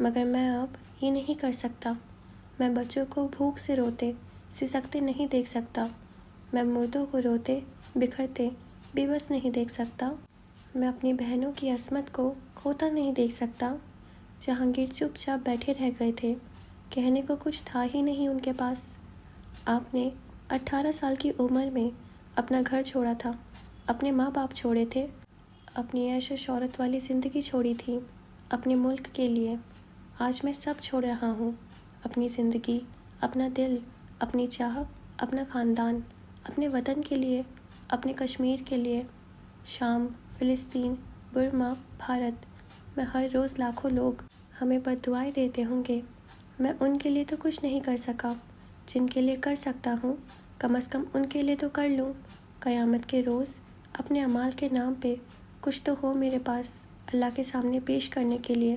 مگر میں اب یہ نہیں کر سکتا۔ میں بچوں کو بھوک سے روتے سسکتے نہیں دیکھ سکتا۔ میں مردوں کو روتے بکھرتے بے بس نہیں دیکھ سکتا۔ میں اپنی بہنوں کی عصمت کو کھوتا نہیں دیکھ سکتا۔ جہانگیر چپ چاپ بیٹھے رہ گئے تھے۔ کہنے کو کچھ تھا ہی نہیں ان کے پاس۔ آپ نے 18 سال کی عمر میں اپنا گھر چھوڑا تھا، اپنے ماں باپ چھوڑے تھے، اپنی عیش و شہرت والی زندگی چھوڑی تھی اپنے ملک کے لیے۔ آج میں سب چھوڑ رہا ہوں، اپنی زندگی، اپنا دل، اپنی چاہ، اپنا خاندان، اپنے وطن کے لیے، اپنے کشمیر کے لیے۔ شام، فلسطین، برما، بھارت میں ہر روز لاکھوں لوگ ہمیں بد دعائیں دیتے ہوں گے۔ میں ان کے لیے تو کچھ نہیں کر سکا، جن کے لیے کر سکتا ہوں کم از کم ان کے لیے تو کر لوں۔ قیامت کے روز اپنے اعمال کے نام پہ کچھ تو ہو میرے پاس اللہ کے سامنے پیش کرنے کے لیے۔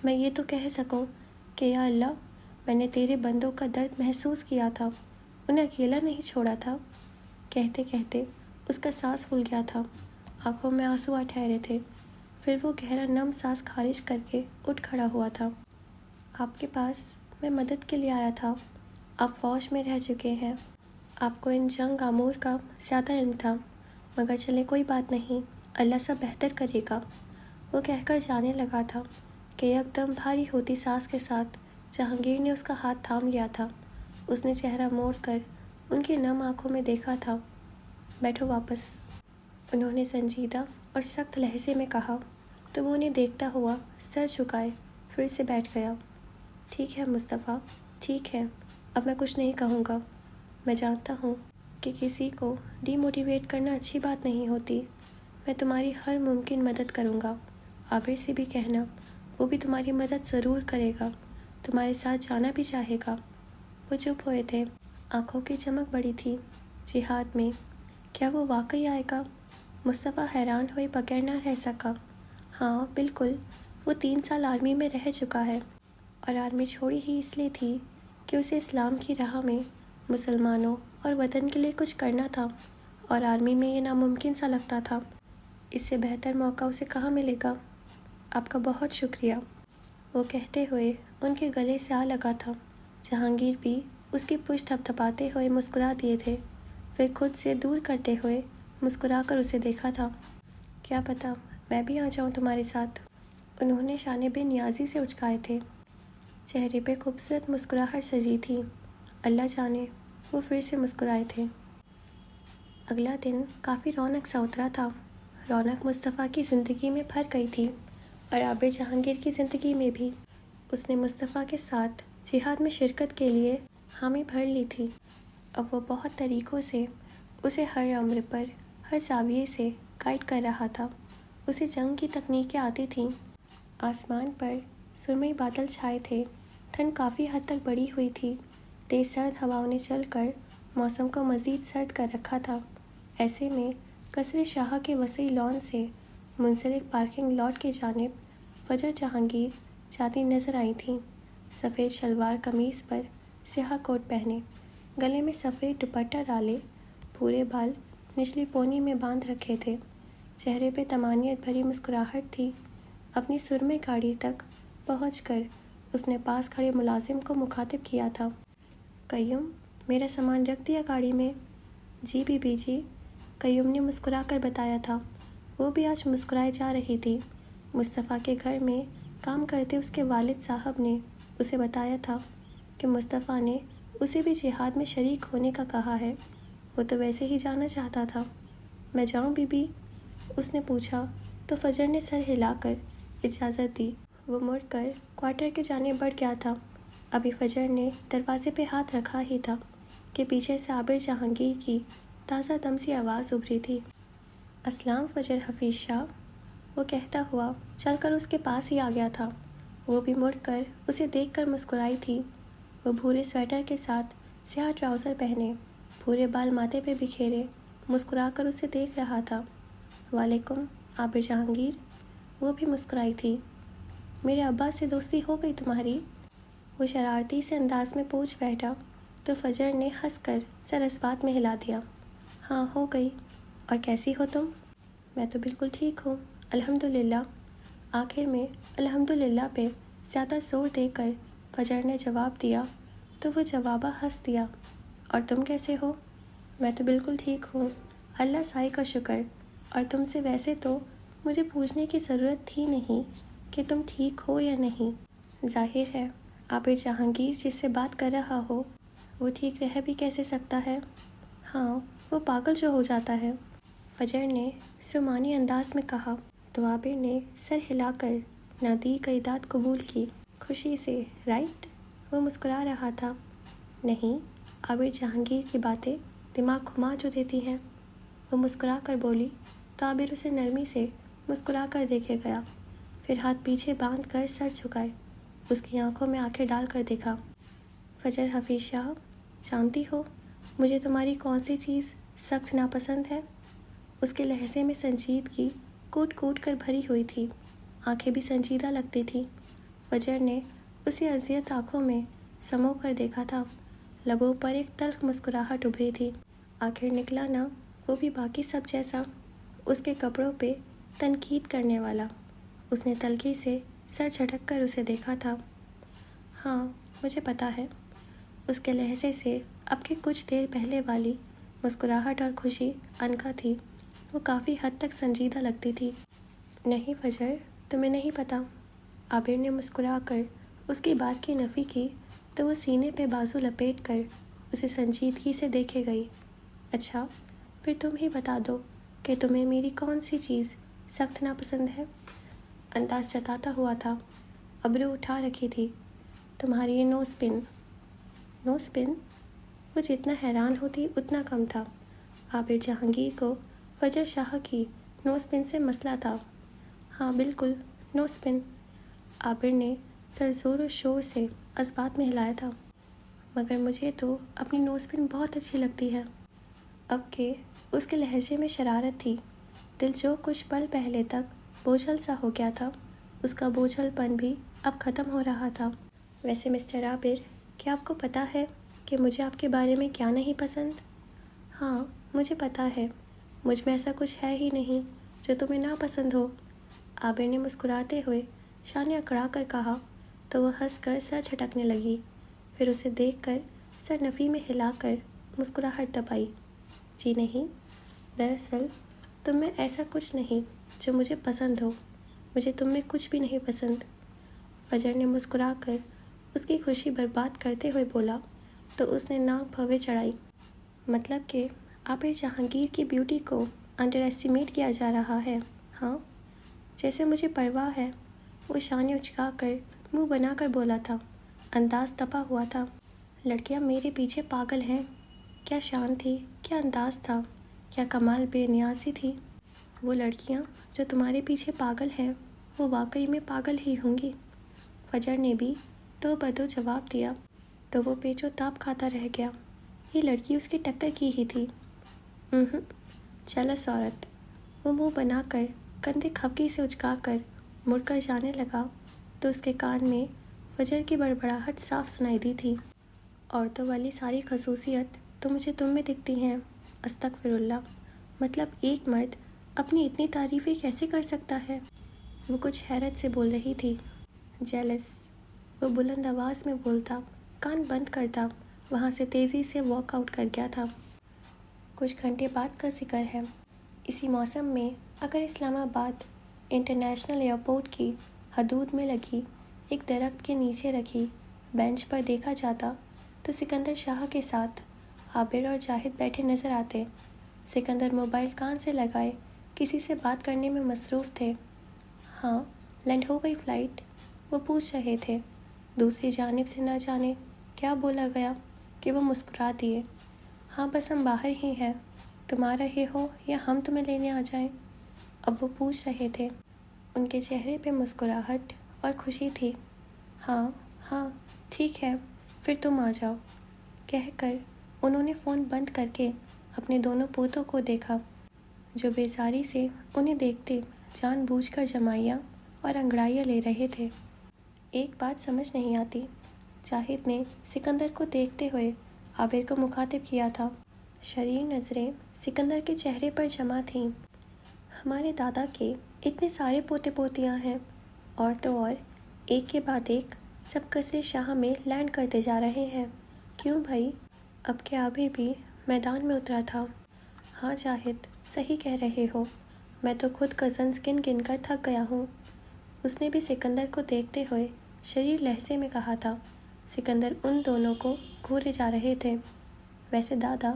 میں یہ تو کہہ سکوں کہ یا اللہ، میں نے تیرے بندوں کا درد محسوس کیا تھا، انہیں اکیلا نہیں چھوڑا تھا۔ کہتے کہتے اس کا سانس پھول گیا تھا، آنکھوں میں آنسو آ ٹھہرے تھے۔ پھر وہ گہرا نم سانس خارج کر کے اٹھ کھڑا ہوا تھا۔ آپ کے پاس میں مدد کے لیے آیا تھا۔ آپ فوج میں رہ چکے ہیں، آپ کو ان جنگ آمور کا زیادہ علم تھا، مگر چلے کوئی بات نہیں، اللہ سب بہتر کرے گا۔ وہ کہہ کر جانے لگا تھا کہ یک دم بھاری ہوتی سانس کے ساتھ جہانگیر نے اس کا ہاتھ تھام لیا تھا۔ اس نے چہرہ موڑ کر ان کی نم آنکھوں میں دیکھا تھا۔ بیٹھو واپس، انہوں نے سنجیدہ اور سخت لہجے میں کہا، تو وہ انہیں دیکھتا ہوا سر جھکائے پھر سے بیٹھ گیا۔ ٹھیک ہے مصطفیٰ، ٹھیک ہے، اب میں کچھ نہیں کہوں گا۔ میں جانتا ہوں کہ کسی کو ڈی موٹیویٹ کرنا اچھی بات نہیں ہوتی۔ میں تمہاری ہر ممکن مدد کروں گا۔ عابر سے بھی کہنا، وہ بھی تمہاری مدد ضرور کرے گا، تمہارے ساتھ جانا بھی چاہے گا۔ وہ چپ ہوئے تھے، آنکھوں کی چمک بڑی تھی۔ جہاد میں کیا وہ واقعی آئے گا؟ مصطفیٰ حیران ہوئے بغیر نہ رہ سکا۔ ہاں بالکل، وہ 3 سال آرمی میں رہ چکا ہے، اور آرمی چھوڑی ہی اس لیے تھی کہ اسے اسلام کی راہ میں مسلمانوں اور وطن کے لیے کچھ کرنا تھا، اور آرمی میں یہ ناممکن سا لگتا تھا۔ اس سے بہتر موقع اسے کہاں ملے گا؟ آپ کا بہت شکریہ، وہ کہتے ہوئے ان کے گلے سے آ لگا تھا۔ جہانگیر بھی اس کی پشت تھپتھپاتے ہوئے مسکرا دیے تھے، پھر خود سے دور کرتے ہوئے مسکرا کر اسے دیکھا تھا۔ کیا پتہ میں بھی آ جاؤں تمہارے ساتھ؟ انہوں نے شانے بے نیازی سے اچکائے تھے، چہرے پہ خوبصورت مسکراہٹ سجی تھی۔ اللہ جانے، وہ پھر سے مسکرائے تھے۔ اگلا دن کافی رونق سا اترا تھا۔ رونق مصطفیٰ کی زندگی میں بھر گئی تھی، اور عابر جہانگیر کی زندگی میں بھی۔ اس نے مصطفیٰ کے ساتھ جہاد میں شرکت کے لیے حامی بھر لی تھی۔ اب وہ بہت طریقوں سے اسے ہر امر پر، ہر زاویے سے گائیڈ کر رہا تھا۔ اسے جنگ کی تکنیکیں آتی تھیں۔ آسمان پر سرمئی بادل چھائے تھے، ٹھنڈ کافی حد تک بڑھی ہوئی تھی۔ تیز سرد ہواؤں نے چل کر موسم کو مزید سرد کر رکھا تھا۔ ایسے میں قصر شاہ کے وسیع لان سے منسلک پارکنگ لاٹ کی جانب فجر جہانگیر جاتی نظر آئی تھیں، سفید شلوار قمیص پر سیاہ کوٹ پہنے، گلے میں سفید دوپٹہ ڈالے، پورے بال نچلی پونی میں باندھ رکھے تھے، چہرے پہ طمانینت بھری مسکراہٹ تھی۔ اپنی سرمئی گاڑی تک پہنچ کر اس نے پاس کھڑے ملازم کو مخاطب کیا تھا، قیوم، میرا سامان رکھ دیا گاڑی میں؟ جی بی بی جی، قیوم نے مسکرا کر بتایا تھا۔ وہ بھی آج مسکرائے جا رہی تھی۔ مصطفیٰ کے گھر میں کام کرتے اس کے والد صاحب نے اسے بتایا تھا کہ مصطفیٰ نے اسے بھی جہاد میں شریک ہونے کا کہا ہے۔ وہ تو ویسے ہی جانا چاہتا تھا۔ میں جاؤں بی بی؟ اس نے پوچھا تو فجر نے سر ہلا کر اجازت دی۔ وہ مڑ کر کوارٹر کے جانب بڑھ گیا تھا۔ ابھی فجر نے دروازے پہ ہاتھ رکھا ہی تھا کہ پیچھے سے عابر جہانگیر کی تازہ دم سی آواز ابھری تھی۔ السلام فجر حفیظ شاہ، وہ کہتا ہوا چل کر اس کے پاس ہی آ گیا تھا۔ وہ بھی مڑ کر اسے دیکھ کر مسکرائی تھی۔ وہ بھورے سویٹر کے ساتھ سیاہ ٹراؤزر پہنے، بھورے بال ماتھے پہ بکھیرے، مسکرا کر اسے دیکھ رہا تھا۔ وعلیکم عابر جہانگیر، وہ بھی مسکرائی تھی۔ میرے ابا سے دوستی ہو گئی تمہاری؟ وہ شرارتی سے انداز میں پوچھ بیٹھا تو فجر نے ہنس کر سر اس بات میں ہلا دیا۔ ہاں ہو گئی، اور کیسی ہو تم؟ میں تو بالکل ٹھیک ہوں الحمدللہ۔ آخر میں الحمدللہ پہ زیادہ زور دے کر فجر نے جواب دیا تو وہ جوابہ ہنس دیا۔ اور تم کیسے ہو؟ میں تو بالکل ٹھیک ہوں، اللہ سائی کا شکر۔ اور تم سے ویسے تو مجھے پوچھنے کی ضرورت تھی نہیں کہ تم ٹھیک ہو یا نہیں۔ ظاہر ہے عابر جہانگیر جس سے بات کر رہا ہو وہ ٹھیک رہ بھی کیسے سکتا ہے؟ ہاں، وہ پاگل جو ہو جاتا ہے، فجر نے سمانی انداز میں کہا۔ تو عابر نے سر ہلا کر نادی کا اطاعت قبول کی، خوشی سے۔ رائٹ؟ وہ مسکرا رہا تھا۔ نہیں، عابر جہانگیر کی باتیں دماغ گھما جو دیتی ہیں، وہ مسکرا کر بولی۔ تو عابر اسے نرمی سے مسکرا کر دیکھے گیا، پھر ہاتھ پیچھے باندھ کر سر جھکائے، اس کی آنکھوں میں آنکھیں ڈال کر دیکھا۔ فجر حفیظ شاہ، جانتی ہو مجھے تمہاری کون سی چیز سخت ناپسند ہے؟ اس کے لہجے میں سنجیدگی کوٹ کوٹ کر بھری ہوئی تھی، آنکھیں بھی سنجیدہ لگتی تھیں۔ فجر نے اسے اذیت آنکھوں میں سمو کر دیکھا تھا، لبوں پر ایک تلخ مسکراہٹ ابھری تھی۔ آخر نکلا نہ وہ بھی باقی سب جیسا، اس کے کپڑوں پہ تنقید کرنے والا۔ اس نے تلخی سے سر جھٹک کر اسے دیکھا تھا۔ ہاں مجھے پتہ ہے۔ اس کے لہجے سے اب کے کچھ دیر پہلے والی مسکراہٹ اور خوشی عنقا تھی، وہ کافی حد تک سنجیدہ لگتی تھی۔ نہیں فجر، تمہیں نہیں پتہ۔ عابر نے مسکرا کر اس کی بات کی نفی کی تو وہ سینے پہ بازو لپیٹ کر اسے سنجیدگی سے دیکھے گئی۔ اچھا، پھر تم ہی بتا دو کہ تمہیں میری کون سی چیز سخت ناپسند ہے؟ انداز جتاتا ہوا تھا، ابرو اٹھا رکھی تھی۔ تمہاری یہ نو اسپن۔ نو اسپن؟ وہ جتنا حیران ہوتی اتنا کم تھا۔ عابر جہانگیر کو فجر شاہ کی نو اسپن سے مسئلہ تھا۔ ہاں بالکل، نو اسپن۔ عابر نے سر زور و شور سے اثبات میں ہلایا تھا۔ مگر مجھے تو اپنی نو اسپن بہت اچھی لگتی ہے۔ اب کہ اس کے لہجے میں شرارت تھی، دل جو کچھ پل پہلے تک بوجھل سا ہو گیا تھا اس کا بوجھل پن بھی اب ختم ہو رہا تھا۔ ویسے مسٹر عابر، کیا آپ کو پتہ ہے کہ مجھے آپ کے بارے میں کیا نہیں پسند؟ ہاں مجھے پتہ ہے، مجھ میں ایسا کچھ ہے ہی نہیں جو تمہیں ناپسند ہو۔ عابر نے مسکراتے ہوئے شانے اکڑا کر کہا تو وہ ہنس کر سر جھٹکنے لگی، پھر اسے دیکھ کر سر نفی میں ہلا کر مسکراہٹ دبائی۔ جی نہیں، دراصل تم میں ایسا کچھ نہیں جو مجھے پسند ہو، مجھے تم میں کچھ بھی نہیں پسند۔ فجر نے مسکرا کر اس کی خوشی برباد کرتے ہوئے بولا تو اس نے ناک بھویں چڑھائی۔ مطلب کہ عابر جہانگیر کی بیوٹی کو انڈر ایسٹیمیٹ کیا جا رہا ہے، ہاں؟ جیسے مجھے پرواہ ہے، وہ شانے اچکا کر منہ بنا کر بولا تھا، انداز تپا ہوا تھا۔ لڑکیاں میرے پیچھے پاگل ہیں۔ کیا شان تھی، کیا انداز تھا، کیا کمال بے نیازی تھی۔ وہ لڑکیاں جو تمہارے پیچھے پاگل ہیں وہ واقعی میں پاگل ہی ہوں گی۔ فجر نے بھی تو بدو جواب دیا تو وہ پیچ و تاب کھاتا رہ گیا، یہ لڑکی اس کی ٹکر کی ہی تھی۔ چلس عورت۔ وہ منہ بنا کر کندھے کھپکی سے اچکا کر مڑ کر جانے لگا تو اس کے کان میں فجر کی بڑبڑاہٹ صاف سنائی دی تھی۔ عورتوں والی ساری خصوصیت تو مجھے تم میں دکھتی ہیں۔ استغفر اللہ، مطلب ایک مرد اپنی اتنی تعریفیں کیسے کر سکتا ہے؟ وہ کچھ حیرت سے بول رہی تھی۔ جیلس، وہ بلند آواز میں بولتا، کان بند کرتا وہاں سے تیزی سے واک آؤٹ کر گیا تھا۔ کچھ گھنٹے بعد کا ذکر ہے، اسی موسم میں اگر اسلام آباد انٹرنیشنل ایئرپورٹ کی حدود میں لگی ایک درخت کے نیچے رکھی بینچ پر دیکھا جاتا تو سکندر شاہ کے ساتھ عابر اور جاہد بیٹھے نظر آتے۔ سکندر موبائل کان سے لگائے کسی سے بات کرنے میں مصروف تھے۔ ہاں لینڈ ہو گئی فلائٹ؟ وہ پوچھ رہے تھے۔ دوسری جانب سے نہ جانے کیا بولا گیا کہ وہ مسکرا دیے۔ ہاں بس ہم باہر ہی ہیں، تم آ رہے ہو یا ہم تمہیں لینے آ جائیں؟ اب وہ پوچھ رہے تھے، ان کے چہرے پہ مسکراہٹ اور خوشی تھی۔ ہاں ہاں ٹھیک ہے، پھر تم آ جاؤ، کہہ کر انہوں نے فون بند کر کے اپنے دونوں پوتوں کو دیکھا جو بیزاری سے انہیں دیکھتے جان بوجھ کر جمائیاں اور انگڑائیاں لے رہے تھے۔ ایک بات سمجھ نہیں آتی، جاہد نے سکندر کو دیکھتے ہوئے عابر کو مخاطب کیا تھا۔ شریر نظریں سکندر کے چہرے پر جمع تھیں۔ ہمارے دادا کے اتنے سارے پوتے پوتیاں ہیں، اور تو اور ایک کے بعد ایک سب قصر شاہ میں لینڈ کرتے جا رہے ہیں۔ کیوں بھائی، اب کے عابر بھی میدان میں اترا تھا؟ ہاں جاہد، صحیح کہہ رہے ہو، میں تو خود کزنز گن گن کر تھک گیا ہوں۔ اس نے بھی سکندر کو دیکھتے ہوئے شریر لہجے میں کہا تھا۔ سکندر ان دونوں کو گھورے جا رہے تھے۔ ویسے دادا،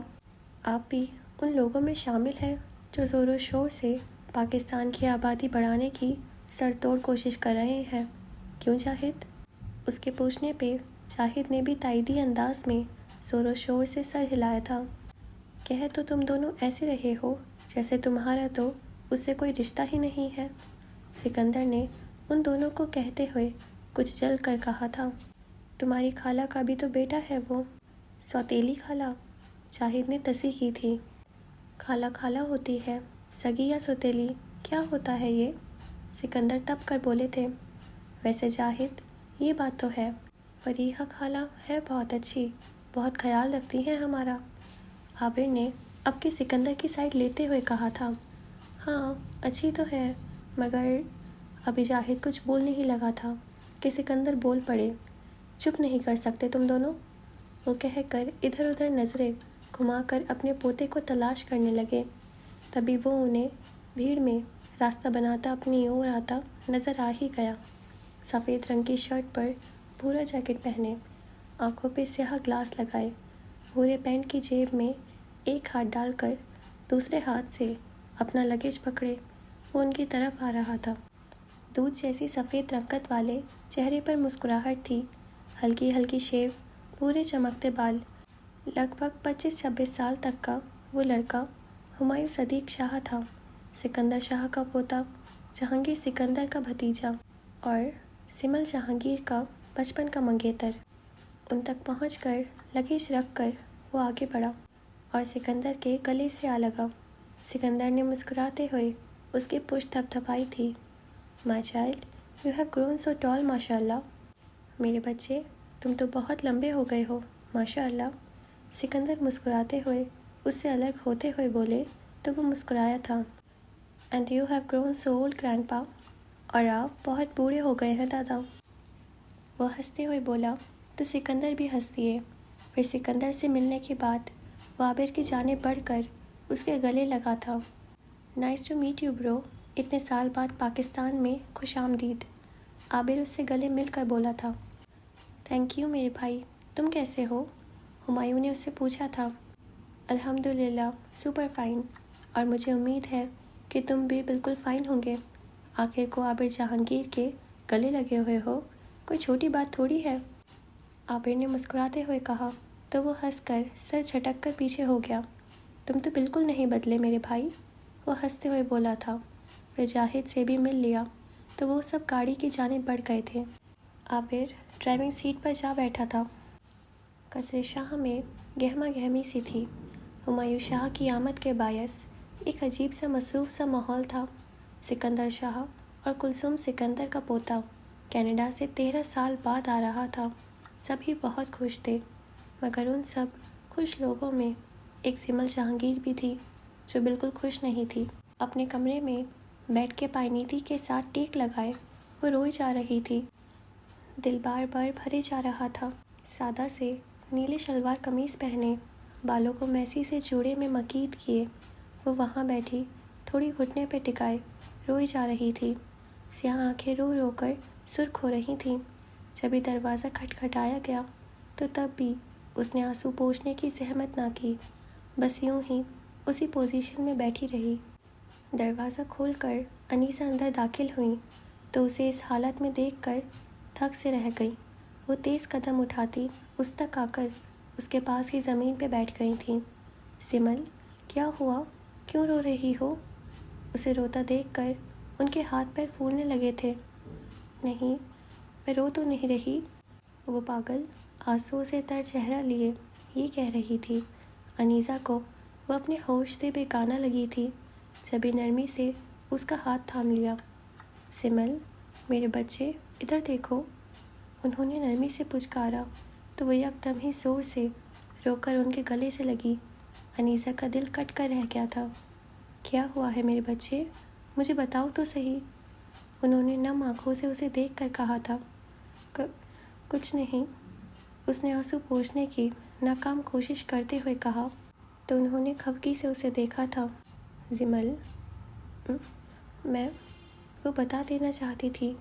آپ بھی ان لوگوں میں شامل ہیں جو زور و شور سے پاکستان کی آبادی بڑھانے کی سر توڑ کوشش کر رہے ہیں، کیوں جاہد؟ اس کے پوچھنے پہ جاہد نے بھی تائیدی انداز میں زور و شور سے سر ہلایا تھا۔ کہہ تو تم دونوں ایسے رہے ہو جیسے تمہارا تو اس سے کوئی رشتہ ہی نہیں ہے، سکندر نے ان دونوں کو کہتے ہوئے کچھ جل کر کہا تھا۔ تمہاری خالہ کا بھی تو بیٹا ہے وہ۔ سوتیلی خالہ؟ جاہد نے تصحیح کی تھی۔ خالہ خالہ ہوتی ہے، سگی یا سوتیلی کیا ہوتا ہے یہ؟ سکندر تب کر بولے تھے۔ ویسے جاہد، یہ بات تو ہے، فریحہ خالہ ہے بہت اچھی، بہت خیال رکھتی ہیں ہمارا، عابر نے اب کے سکندر کی سائڈ لیتے ہوئے کہا تھا۔ ہاں اچھی تو ہے، مگر ابھی جاہد کچھ بولنے ہی لگا تھا کہ سکندر بول پڑے۔ چپ نہیں کر سکتے تم دونوں؟ وہ کہہ کر ادھر ادھر نظریں گھما کر اپنے پوتے کو تلاش کرنے لگے۔ تبھی وہ انہیں بھیڑ میں راستہ بناتا اپنی اور آتا نظر آ ہی گیا۔ سفید رنگ کی شرٹ پر بھورا جیکٹ پہنے، آنکھوں پہ سیاہ گلاس لگائے، بھورے پینٹ کی جیب میں ایک ہاتھ ڈال کر دوسرے ہاتھ سے اپنا لگیج پکڑے وہ ان کی طرف آ رہا تھا۔ دودھ جیسی سفید رنگت والے چہرے پر مسکراہٹ تھی، ہلکی ہلکی شیو، پورے چمکتے بال۔ لگ بھگ 25-26 سال تک کا وہ لڑکا ہمایوں صدیق شاہ تھا، سکندر شاہ کا پوتا، جہانگیر سکندر کا بھتیجا اور سمل جہانگیر کا بچپن کا منگیتر۔ ان تک پہنچ کر لگیج رکھ کر وہ آگے بڑھا اور سکندر کے گلے سے آ لگا۔ سکندر نے مسکراتے ہوئے اس کی پشت تھپتھپائی تھی۔ My child, you have grown so tall ماشاء اللہ۔ میرے بچے، تم تو بہت لمبے ہو گئے ہو ماشاء اللہ۔ سکندر مسکراتے ہوئے اس سے الگ ہوتے ہوئے بولے تو وہ مسکرایا تھا۔ And you have grown so old grand پا، اور آپ بہت بوڑھے ہو گئے ہیں دادا۔ وہ ہنستے ہوئے بولا تو سکندر بھی ہنس دیے۔ پھر سکندر سے ملنے کے بعد وہ عابر کی جانب بڑھ کر اس کے گلے لگا تھا۔ نائس ٹو میٹ یو برو، اتنے سال بعد پاکستان میں خوش آمدید، عابر اس سے گلے مل کر بولا تھا۔ تھینک یو میرے بھائی، تم کیسے ہو؟ ہمایوں نے اس سے پوچھا تھا۔ الحمدللہ سپر فائن، اور مجھے امید ہے کہ تم بھی بالکل فائن ہوں گے۔ آخر کو عابر جہانگیر کے گلے لگے ہوئے ہو، کوئی چھوٹی بات تھوڑی ہے، عابر نے مسکراتے ہوئے کہا تو وہ ہنس کر سر جھٹک کر پیچھے ہو گیا۔ تم تو بالکل نہیں بدلے میرے بھائی، وہ ہنستے ہوئے بولا تھا۔ پھر جاہد سے بھی مل لیا تو وہ سب گاڑی کی جانب بڑھ گئے تھے۔ عابر ڈرائیونگ سیٹ پر جا بیٹھا تھا۔ قصر شاہ میں گہما گہمی سی تھی۔ ہمایوں شاہ کی آمد کے باعث ایک عجیب سا مصروف سا ماحول تھا۔ سکندر شاہ اور کلثوم سکندر کا پوتا کینیڈا سے 13 سال بعد آ رہا تھا۔ سبھی بہت خوش تھے، مگر ان سب خوش لوگوں میں ایک سمل جہانگیر بھی تھی جو بالکل خوش نہیں تھی۔ اپنے کمرے میں بیٹھ کے پائنیتی کے ساتھ ٹیک لگائے وہ روئی جا رہی تھی۔ دل بار بار بھرے جا رہا تھا۔ سادہ سے نیلے شلوار قمیص پہنے، بالوں کو میسی سے جوڑے میں مکید کیے وہ وہاں بیٹھی تھوڑی گھٹنے پہ ٹکائے روئی جا رہی تھی۔ سیاہ آنکھیں رو رو کر سرخ ہو رہی تھیں۔ جبھی دروازہ کھٹکھٹایا گیا تو تب بھی اس نے آنسو پوچھنے کی زحمت نہ کی، بس یوں ہی اسی پوزیشن میں بیٹھی رہی۔ دروازہ کھول کر انیسہ اندر داخل ہوئیں تو اسے اس حالت میں دیکھ کر تھک سے رہ گئی۔ وہ تیز قدم اٹھاتی اس تک آ کر اس کے پاس ہی زمین پہ بیٹھ گئی تھیں۔ سمل، کیا ہوا؟ کیوں رو رہی ہو؟ اسے روتا دیکھ کر ان کے ہاتھ پیر پھولنے لگے تھے۔ نہیں، میں رو تو نہیں رہی، وہ پاگل آنسوؤں سے تر چہرہ لیے یہ کہہ رہی تھی۔ انیسہ کو وہ اپنے ہوش سے بے گانہ لگی تھی، جبھی نرمی سے اس کا ہاتھ تھام لیا۔ سمل، میرے بچے ادھر دیکھو، انہوں نے نرمی سے پچکارا تو وہ یک دم ہی زور سے رو کر ان کے گلے سے لگی۔ انیسہ کا دل کٹ کر رہ گیا تھا۔ کیا ہوا ہے میرے بچے؟ مجھے بتاؤ تو صحیح، انہوں نے نم آنکھوں سے اسے دیکھ کر کہا تھا۔ کچھ نہیں، اس نے آنسو پوچھنے کی ناکام کوشش کرتے ہوئے کہا تو انہوں نے خفگی سے اسے دیکھا تھا۔ زمل، میں وہ بتا دینا چاہتی تھی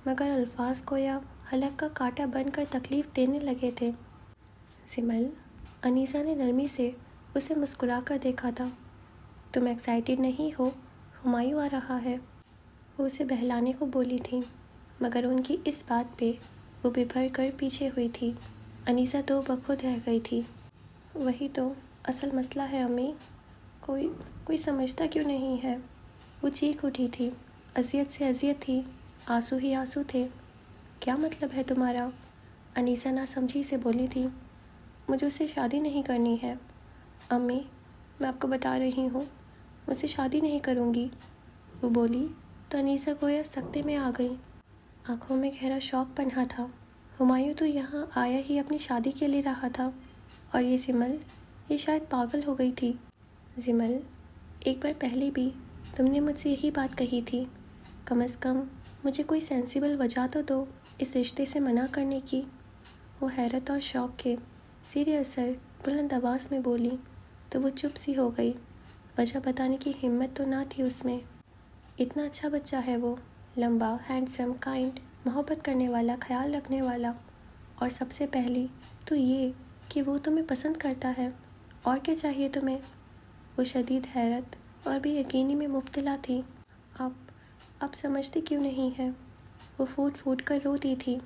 مگر الفاظ کو یا حلق کا کانٹا بن کر تکلیف دینے لگے تھے۔ زمل، انیسہ نے نرمی سے اسے مسکرا کر دیکھا تھا۔ تم ایکسائٹیڈ نہیں ہو، ہمایوں آ رہا ہے، وہ اسے بہلانے کو بولی تھی مگر ان کی اس بات پہ وہ ببھر کر پیچھے ہوئی تھی۔ انیسہ دو بخود رہ گئی تھی۔ وہی تو اصل مسئلہ ہے امی، کوئی سمجھتا کیوں نہیں ہے؟ وہ چیخ اٹھی تھی، اذیت سے اذیت تھی، آنسو ہی آنسو تھے۔ کیا مطلب ہے تمہارا؟ انیسہ ناسمجھی سے بولی تھی۔ مجھے اس سے شادی نہیں کرنی ہے امی، میں آپ کو بتا رہی ہوں، مجھ سے شادی نہیں کروں گی، وہ بولی تو انیسہ گویا سکتے میں آ گئی۔ آنکھوں میں گہرا شوق پنہا تھا۔ ہمایوں تو یہاں آیا ہی اپنی شادی کے لیے رہا تھا، اور یہ زمل، یہ شاید پاگل ہو گئی تھی۔ زمل، ایک بار پہلے بھی تم نے مجھ سے یہی بات کہی تھی، کم از کم مجھے کوئی سینسیبل وجہ تو دو اس رشتے سے منع کرنے کی۔ وہ حیرت اور شوق کے زیر اثر بلند آواز میں بولی تو وہ چپ سی ہو گئی۔ وجہ بتانے کی ہمت تو نہ تھی اس میں۔ اتنا اچھا بچہ ہے وہ، لمبا، ہینڈسم، کائنڈ، محبت کرنے والا، خیال رکھنے والا، اور سب سے پہلی تو یہ کہ وہ تمہیں پسند کرتا ہے، اور کیا چاہیے تمہیں؟ وہ شدید حیرت اور بے یقینی میں مبتلا تھی۔ آپ سمجھتے کیوں نہیں ہیں؟ وہ پھوٹ پھوٹ کر روتی تھی۔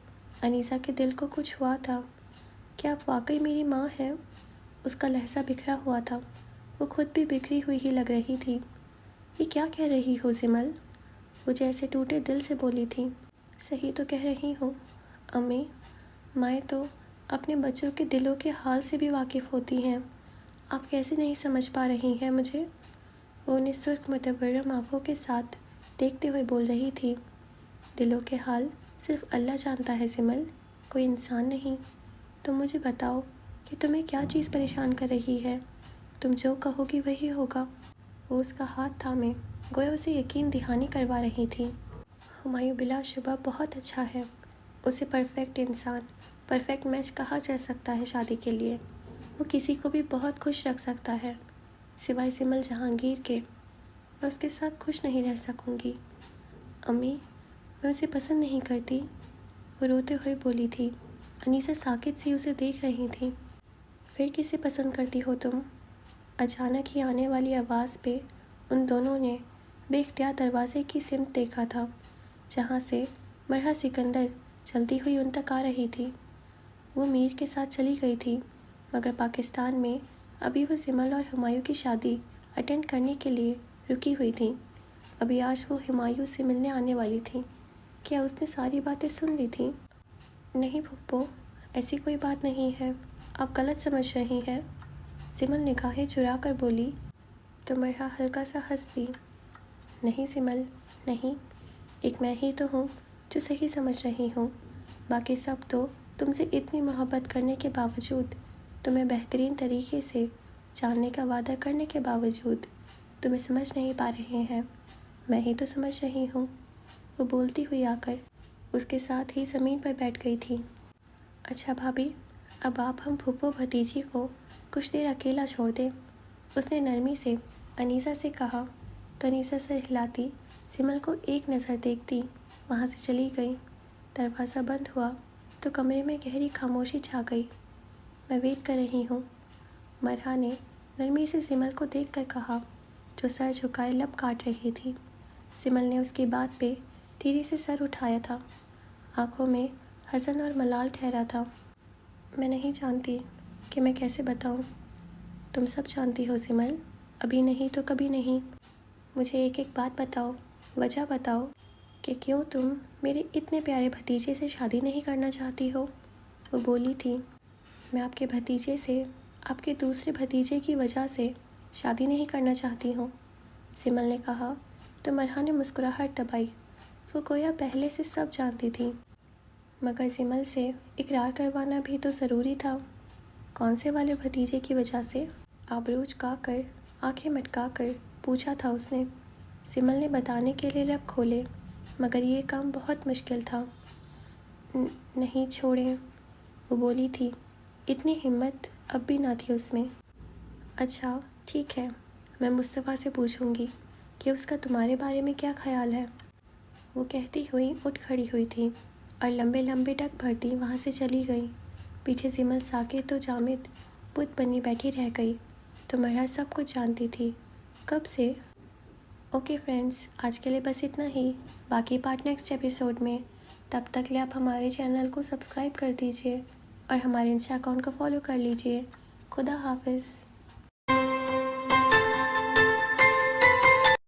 انیسہ کے دل کو کچھ ہوا تھا۔ کیا آپ واقعی میری ماں ہیں؟ اس کا لہجہ بکھرا ہوا تھا، وہ خود بھی بکھری ہوئی ہی لگ رہی تھی۔ یہ کیا کہہ رہی ہو زمل؟ وہ جیسے ٹوٹے دل سے بولی تھی۔ صحیح تو کہہ رہی ہوں امی، مائیں تو اپنے بچوں کے دلوں کے حال سے بھی واقف ہوتی ہیں، آپ کیسے نہیں سمجھ پا رہی ہیں مجھے؟ وہ انہیں سرخ متورم آنکھوں کے ساتھ دیکھتے ہوئے بول رہی تھی۔ دلوں کے حال صرف اللہ جانتا ہے زمل، کوئی انسان نہیں۔ تم مجھے بتاؤ کہ تمہیں کیا چیز پریشان کر رہی ہے؟ تم جو کہو گی وہی ہوگا۔ وہ اس کا ہاتھ تھامے گویا اسے یقین دہانی کروا رہی تھی۔ ہمایوں بلا شبہ بہت اچھا ہے، اسے پرفیکٹ انسان، پرفیکٹ میچ کہا جا سکتا ہے شادی کے لیے۔ وہ کسی کو بھی بہت خوش رکھ سکتا ہے، سوائے زمل جہانگیر کے۔ میں اس کے ساتھ خوش نہیں رہ سکوں گی امی، میں اسے پسند نہیں کرتی، وہ روتے ہوئے بولی تھی۔ انیسہ ساکت سی اسے دیکھ رہی تھی۔ پھر کسے پسند کرتی ہو تم؟ اچانک ہی آنے والی آواز پہ ان دونوں نے بے اختیار دروازے کی سمت دیکھا تھا، جہاں سے مرحا سکندر چلتی ہوئی ان تک آ رہی تھی۔ وہ میر کے ساتھ چلی گئی تھی مگر پاکستان میں ابھی وہ زمل اور ہمایوں کی شادی اٹینڈ کرنے کے لیے رکی ہوئی تھی۔ ابھی آج وہ ہمایوں سے ملنے آنے والی تھی۔ کیا اس نے ساری باتیں سن لی تھیں؟ نہیں پھپھو، ایسی کوئی بات نہیں ہے، آپ غلط سمجھ رہی ہیں، زمل نگاہیں چرا کر بولی تو مرحا ہلکا سا ہنس دی۔ نہیں زمل، نہیں، ایک میں ہی تو ہوں جو صحیح سمجھ رہی ہوں، باقی سب تو تم سے اتنی محبت کرنے کے باوجود، تمہیں بہترین طریقے سے جاننے کا وعدہ کرنے کے باوجود تمہیں سمجھ نہیں پا رہے ہیں، میں ہی تو سمجھ رہی ہوں۔ وہ بولتی ہوئی آ کر اس کے ساتھ ہی زمین پر بیٹھ گئی تھی۔ اچھا بھابھی، اب آپ ہم پھپھو بھتیجی کو کچھ دیر اکیلا چھوڑ دیں، اس نے نرمی سے انیسہ سے کہا تو انیسہ سر ہلاتی زمل کو ایک نظر دیکھتی وہاں سے چلی گئی۔ دروازہ بند ہوا تو کمرے میں گہری خاموشی چھا گئی۔ میں ویٹ کر رہی ہوں، مرحا نے نرمی سے زمل کو دیکھ کر کہا جو سر جھکائے لب کاٹ رہی تھی۔ زمل نے اس کی بات پہ دھیرے سے سر اٹھایا تھا، آنکھوں میں حزن اور ملال ٹھہرا تھا۔ میں نہیں جانتی کہ میں کیسے بتاؤں، تم سب جانتی ہو زمل، ابھی نہیں تو کبھی نہیں۔ مجھے ایک ایک بات بتاؤ، وجہ بتاؤ کہ کیوں تم میرے اتنے پیارے بھتیجے سے شادی نہیں کرنا چاہتی ہو؟ وہ بولی تھی، میں آپ کے بھتیجے سے، آپ کے دوسرے بھتیجے کی وجہ سے شادی نہیں کرنا چاہتی ہوں، زمل نے کہا تو مرحا نے مسکراہٹ دبائی۔ وہ گویا پہلے سے سب جانتی تھی مگر زمل سے اقرار کروانا بھی تو ضروری تھا۔ کون سے والے بھتیجے کی وجہ سے؟ آبرو جھکا کر، آنکھیں مٹکا کر پوچھا تھا اس نے۔ زمل نے بتانے کے لیے لب کھولے مگر یہ کام بہت مشکل تھا۔ نہیں چھوڑیں، وہ بولی تھی۔ اتنی ہمت اب بھی نہ تھی اس میں۔ اچھا ٹھیک ہے، میں مصطفیٰ سے پوچھوں گی کہ اس کا تمہارے بارے میں کیا خیال ہے۔ وہ کہتی ہوئی اٹھ کھڑی ہوئی تھی اور لمبے لمبے ڈگ بھرتی وہاں سے چلی گئی۔ پیچھے سمل ساکت و جامد بت بنی بیٹھی رہ گئی۔ تو مرحا سب کچھ جانتی تھی، کب سے۔ اوکے فرینڈس، آج کے لیے بس اتنا ہی، باقی پارٹ نیکسٹ ایپیسوڈ میں۔ تب تک لیے آپ ہمارے چینل کو سبسکرائب کر دیجیے اور ہمارے انسٹا اکاؤنٹ کو فالو کر لیجیے۔ خدا حافظ۔